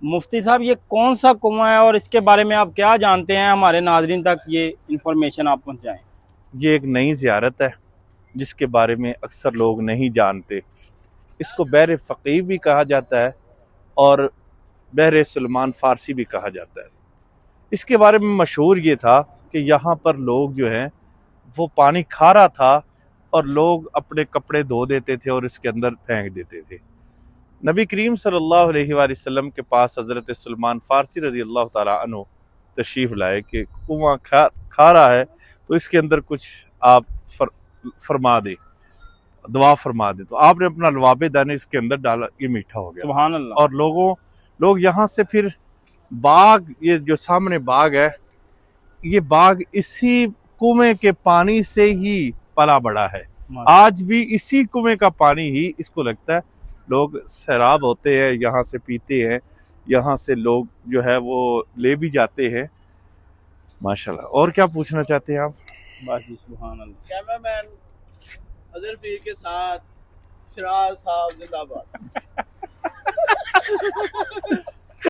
मुफ्ती साहब, ये कौन सा कुआं है और इसके बारे में आप क्या जानते हैं? हमारे नाजरीन तक ये इंफॉर्मेशन आप पहुंचाएं। ये एक नई ज़ियारत है जिसके बारे में अक्सर लोग नहीं जानते। इसको बहर फ़कीह भी कहा जाता है और बहर सलमान फ़ारसी भी कहा जाता है। इसके बारे में मशहूर ये था कि यहाँ पर लोग जो हैं वो पानी खारा था और लोग अपने कपड़े धो देते थे और इसके अंदर फेंक देते थे। नबी करीम सल्लल्लाहु अलैहि वसल्लम के पास हज़रत सलमान फ़ारसी रज़ी अल्लाह ताला अन्हु तशरीफ़ लाए कि कुआं खारा है तो इसके अंदर कुछ आप फरमा दे, दुआ फरमा दे। तो आपने अपना लवाबे दाने इसके अंदर डाला, ये मीठा हो गया। सुभान अल्लाह। और लोग यहाँ से फिर बाग, ये जो सामने बाग है, ये बाग इसी कुएं के पानी से ही पला बड़ा है। आज भी इसी कुएं का पानी ही इसको लगता है। लोग सैराब होते हैं, यहाँ से पीते हैं, यहाँ से लोग जो है वो ले भी जाते हैं। माशाल्लाह। और क्या पूछना चाहते हैं आप? बाकी सुभान अल्लाह। कैमरामैन अजहर फीर के साथ शराब साहब जिंदाबाद।